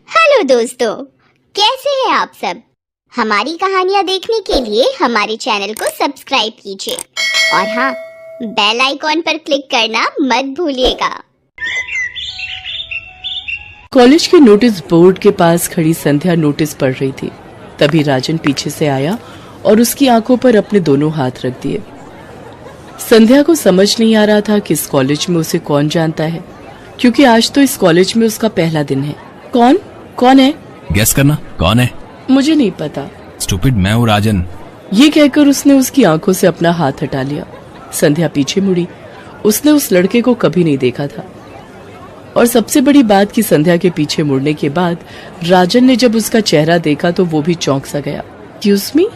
Hello दोस्तों, कैसे हैं आप सब। हमारी कहानियां देखने के लिए हमारे चैनल को सब्सक्राइब कीजिए और हाँ, बेल आइकॉन पर क्लिक करना मत भूलिएगा। कॉलेज के नोटिस बोर्ड के पास खड़ी संध्या नोटिस पढ़ रही थी। तभी राजन पीछे से आया और उसकी आंखों पर अपने दोनों हाथ रख दिए। संध्या को समझ नहीं आ रहा था कि इस कॉलेज में उसे कौन जानता है, क्योंकि आज तो इस कॉलेज में उसका पहला दिन है। कौन है? गेस करना कौन है। मुझे नहीं पता। स्टूपिड, मैं हूँ राजन। ये कहकर उसने उसकी आंखों से अपना हाथ हटा लिया। संध्या पीछे मुड़ी। उसने उस लड़के को कभी नहीं देखा था, और सबसे बड़ी बात कि संध्या के पीछे मुड़ने के बाद राजन ने जब उसका चेहरा देखा तो वो भी चौंक सा गया। एक्सक्यूज मी,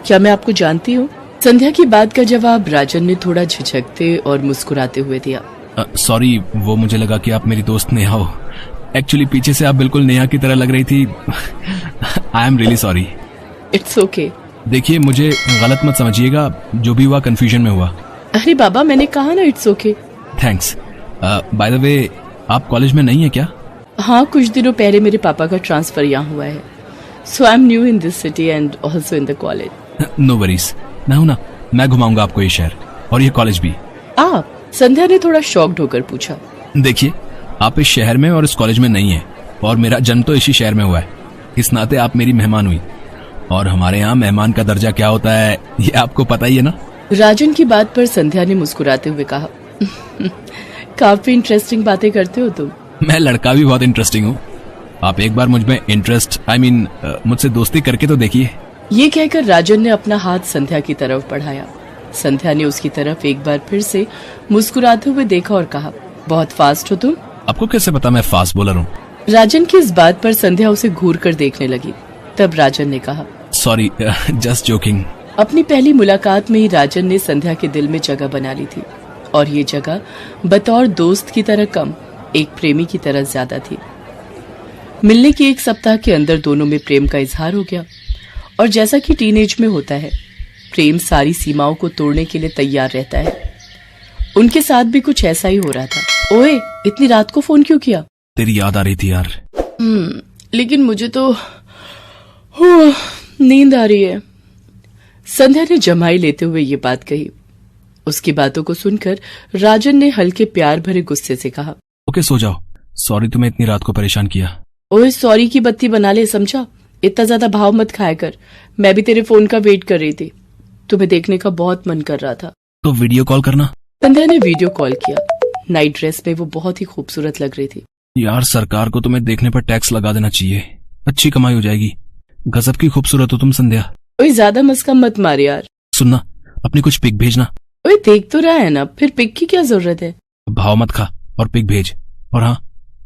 क्या मैं आपको जानती हूँ? संध्या की बात का जवाब राजन ने थोड़ा झिझकते और मुस्कुराते हुए दिया। सॉरी, वो मुझे लगा कि आप मेरी दोस्त नेहा हो। एक्चुअली पीछे से आप बिल्कुल नेहा की तरह लग रही थी। I am really sorry. It's okay. देखिए, मुझे गलत मत समझिएगा, जो भी हुआ कंफ्यूजन में हुआ। अरे बाबा, मैंने कहा ना it's okay. Thanks. By the way, आप कॉलेज में नहीं है क्या? हाँ, कुछ दिनों पहले मेरे पापा का ट्रांसफर यहाँ हुआ है, so I am new in this city and also in the college. No worries, मैं हूँ ना, मैं घुमाऊंगा आपको ये शहर और ये कॉलेज भी। आप? संध्या ने थोड़ा शॉक्ड होकर पूछा। देखिए, आप इस शहर में और इस कॉलेज में नहीं है, और मेरा जन्म तो इसी शहर में हुआ है। इस नाते आप मेरी मेहमान हुई, और हमारे यहाँ मेहमान का दर्जा क्या होता है ये आपको पता ही है ना। राजन की बात पर संध्या ने मुस्कुराते हुए कहा, काफी इंटरेस्टिंग बातें करते हो तुम। मैं लड़का भी बहुत इंटरेस्टिंग हूँ। आप एक बार मुझ में इंटरेस्ट मुझसे दोस्ती करके तो देखिए। ये कहकर राजन ने अपना हाथ संध्या की तरफ बढ़ाया। संध्या ने उसकी तरफ एक बार फिर से मुस्कुराते हुए देखा और कहा, बहुत फास्ट हो तुम। आपको कैसे पता मैं फास्ट बॉलर हूँ? राजन की इस बात पर संध्या उसे घूर कर देखने लगी। तब राजन ने कहा, सॉरी, जस्ट जोकिंग। अपनी पहली मुलाकात में ही राजन ने संध्या के दिल में जगह बना ली थी, और ये जगह बतौर दोस्त की तरह कम, एक प्रेमी की तरह ज्यादा थी। मिलने के एक सप्ताह के अंदर दोनों में प्रेम का इजहार हो गया, और जैसा कि टीनेज में होता है, प्रेम सारी सीमाओं को तोड़ने के लिए तैयार रहता है। उनके साथ भी कुछ ऐसा ही हो रहा था। ओए, इतनी रात को फोन क्यों किया? तेरी याद आ रही थी यार। लेकिन मुझे तो नींद आ रही है। संध्या ने जमाई लेते हुए ये बात कही। उसकी बातों को सुनकर राजन ने हल्के प्यार भरे गुस्से से कहा, ओके, सो जाओ। सॉरी तुम्हें इतनी रात को परेशान किया। ओए, सॉरी की बत्ती बना ले, समझा? इतना ज्यादा भाव मत खाया कर। मैं भी तेरे फोन का वेट कर रही थी, तुम्हें देखने का बहुत मन कर रहा था। तो वीडियो कॉल करना। संध्या ने वीडियो कॉल किया। नाइट ड्रेस में वो बहुत ही खूबसूरत लग रही थी। यार, सरकार को तुम्हें देखने पर टैक्स लगा देना चाहिए, अच्छी कमाई हो जाएगी। गजब की खूबसूरत हो तुम संध्या। ओए, ज्यादा मस्का मत मार यार। सुनना, अपनी कुछ पिक भेजना। ओए, देख तो रहा है ना, फिर पिक की क्या जरूरत है? भाव मत खा और पिक भेज, और हाँ,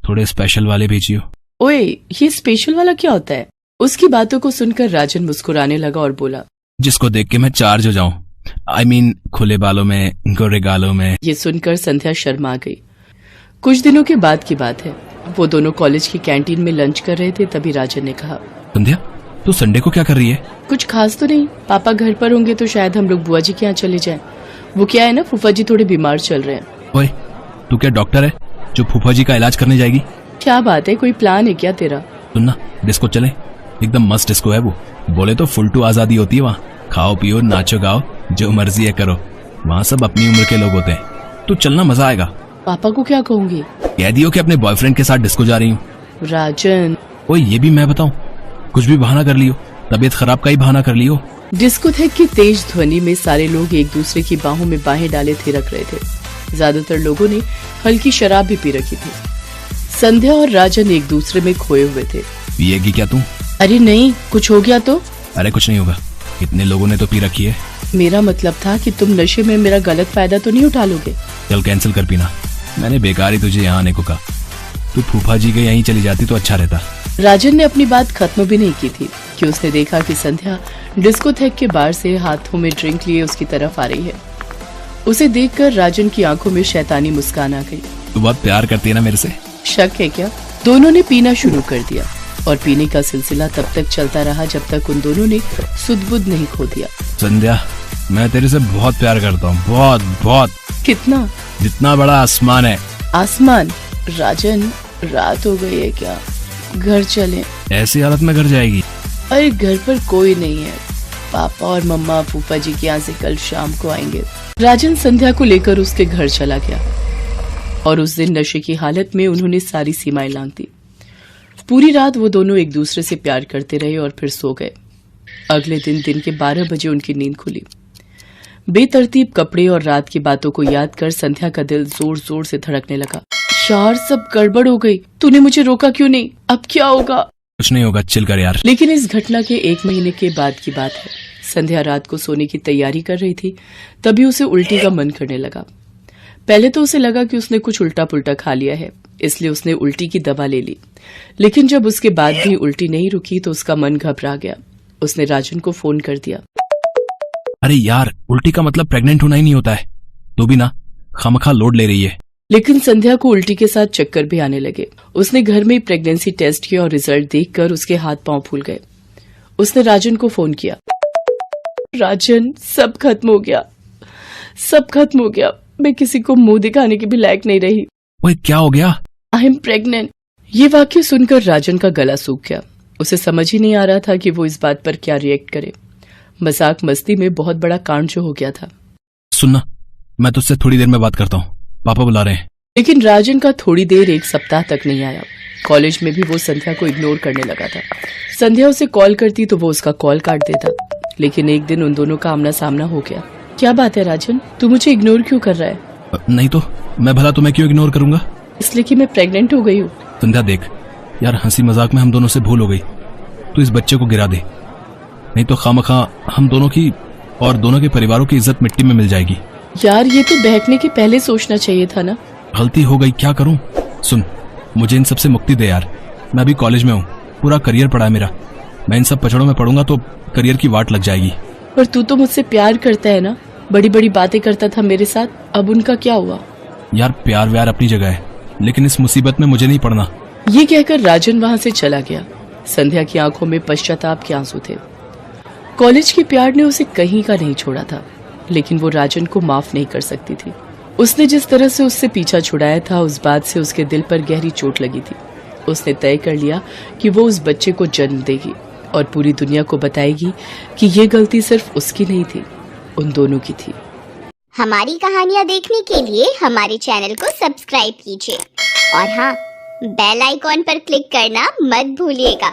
थोड़े स्पेशल वाले भेजियो। ओए, ये स्पेशल वाला क्या होता है? उसकी बातों को सुनकर राजन मुस्कुराने लगा और बोला, जिसको देख के मैं चार्ज हो जाऊं। खुले बालों में, गोरे गालों में। ये सुनकर संध्या शर्मा गई। कुछ दिनों के बाद की बात है, वो दोनों कॉलेज की कैंटीन में लंच कर रहे थे। तभी राजन ने कहा, संध्या, तू संडे को क्या कर रही है? कुछ खास तो नहीं, पापा घर पर होंगे तो शायद हम लोग बुआ जी के यहाँ चले जाएं। वो क्या है ना, फूफा जी थोड़े बीमार चल रहे हैं। ओए, तू क्या डॉक्टर है जो फूफा जी का इलाज करने जाएगी? क्या बात है, कोई प्लान है क्या तेरा? सुनना, डिस्को चले, एकदम मस्त डिस्को है वो। बोले तो फुल टू आजादी होती है वहाँ। खाओ पियो, नाचो गाओ, जो मर्जी है करो। वहाँ सब अपनी उम्र के लोग होते हैं। तू चलना, मजा आएगा। पापा को क्या कहूंगी? कह दियो कि अपने बॉयफ्रेंड के साथ डिस्को जा रही हूँ। राजन, ओए, ये भी मैं बताऊं? कुछ भी बहाना कर लियो, तबीयत खराब का ही बहाना कर लियो। डिस्कोथेक की तेज ध्वनि में सारे लोग एक दूसरे की बाहों में बाहें डाले थिरक रहे थे। ज्यादातर लोगों ने हल्की शराब भी पी रखी थी। संध्या और राजन एक दूसरे में खोए हुए थे। पिएगी क्या तू? अरे नहीं, कुछ हो गया तो? अरे कुछ नहीं होगा, इतने लोगों ने तो पी रखी है। मेरा मतलब था कि तुम नशे में मेरा गलत फायदा तो नहीं उठा लोगे? चल कैंसिल कर पीना, मैंने बेकार ही तुझे यहाँ आने को कहा। तू फूफा जी के यहीं चली जाती तो अच्छा रहता। राजन ने अपनी बात खत्म भी नहीं की थी कि उसने देखा कि संध्या डिस्कोथेक के बार से हाथों में ड्रिंक लिए उसकी तरफ आ रही है। उसे देखकर राजन की आंखों में शैतानी मुस्कान आ गई। तू बहुत प्यार करती है ना मेरे से? शक है क्या? दोनों ने पीना शुरू कर दिया, और पीने का सिलसिला तब तक चलता रहा जब तक उन दोनों ने सुध-बुध नहीं खो दिया। संध्या, मैं तेरे से बहुत प्यार करता हूँ, बहुत बहुत। कितना? जितना बड़ा आसमान है। आसमान? राजन, रात हो गई है क्या? घर चले। ऐसी हालत में घर जाएगी? अरे घर पर कोई नहीं है, पापा और मम्मा फूफा जी के यहाँ से कल शाम को आएंगे। राजन संध्या को लेकर उसके घर चला गया और उस दिन नशे की हालत में उन्होंने सारी सीमाएं लांघ दी। पूरी रात वो दोनों एक दूसरे से प्यार करते रहे और फिर सो गए। अगले दिन के 12 बजे उनकी नींद खुली। बेतरतीब कपड़े और रात की बातों को याद कर संध्या का दिल जोर जोर से धड़कने लगा। यार सब गड़बड़ हो गई, तूने मुझे रोका क्यों नहीं? अब क्या होगा? कुछ नहीं होगा, चिल कर यार। लेकिन इस घटना के 1 महीने के बाद की बात है। संध्या रात को सोने की तैयारी कर रही थी, तभी उसे उल्टी का मन करने लगा। पहले तो उसे लगा कि उसने कुछ उल्टा पुल्टा खा लिया है, इसलिए उसने उल्टी की दवा ले ली। लेकिन जब उसके बाद भी उल्टी नहीं रुकी तो उसका मन घबरा गया। उसने राजन को फोन कर दिया। अरे यार, उल्टी का मतलब प्रेग्नेंट होना ही नहीं होता है, तो भी ना खामखा लोड ले रही है। लेकिन संध्या को उल्टी के साथ चक्कर भी आने लगे। उसने घर में प्रेगनेंसी टेस्ट किया और रिजल्ट देखकर उसके हाथ पांव फूल गए। उसने राजन को फोन किया। राजन, सब खत्म हो गया, सब खत्म हो गया। मैं किसी को मुंह दिखाने की भी लायक नहीं रही। ओए क्या हो गया? I am pregnant. ये वाक्य सुनकर राजन का गला सूख गया। उसे समझ ही नहीं आ रहा था कि वो इस बात पर क्या रिएक्ट करे। मजाक मस्ती में बहुत बड़ा कांड जो हो गया था। सुनना, मैं तुझसे थोड़ी देर में बात करता हूँ, पापा बुला रहे हैं। लेकिन राजन का थोड़ी देर 1 सप्ताह तक नहीं आया। कॉलेज में भी वो संध्या को इग्नोर करने लगा था। संध्या उसे कॉल करती तो वो उसका कॉल काट देता। लेकिन एक दिन उन दोनों का आमना सामना हो गया। क्या बात है राजन, तू मुझे इग्नोर क्यों कर रहा है? नहीं तो मैं भला तुम्हें क्यों इग्नोर करूंगा? इसलिए कि मैं प्रेग्नेंट हो गई हूँ। संध्या देख यार, हंसी मजाक में हम दोनों से भूल हो गई। तू इस बच्चे को गिरा दे, नहीं तो खामखा हम दोनों की और दोनों के परिवारों की इज्जत मिट्टी में मिल जाएगी। यार ये तो बहकने के पहले सोचना चाहिए था ना। गलती हो गई, क्या करूं? सुन, मुझे इन सब से मुक्ति दे यार। मैं अभी कॉलेज में हूँ, पूरा करियर पड़ा है मेरा। मैं इन सब पचड़ों में पड़ूंगा तो करियर की वाट लग जाएगी। पर तू तो मुझसे प्यार करता है ना, बड़ी बड़ी बातें करता था मेरे साथ, अब उनका क्या हुआ? यार प्यार व्यार अपनी जगह है, लेकिन इस मुसीबत में मुझे नहीं पड़ना। ये कहकर राजन वहां से चला गया। संध्या की आंखों में पश्चाताप के आंसू थे। कॉलेज के प्यार ने उसे कहीं का नहीं छोड़ा था, लेकिन वो राजन को माफ नहीं कर सकती थी। उसने जिस तरह से उससे पीछा छुड़ाया था, उस बात से उसके दिल पर गहरी चोट लगी थी। उसने तय कर लिया कि वो उस बच्चे को जन्म देगी और पूरी दुनिया को बताएगी कि ये गलती सिर्फ उसकी नहीं थी, उन दोनों की थी। हमारी कहानियाँ देखने के लिए हमारे चैनल को सब्सक्राइब कीजिए और हाँ, बेल आइकॉन पर क्लिक करना मत भूलिएगा।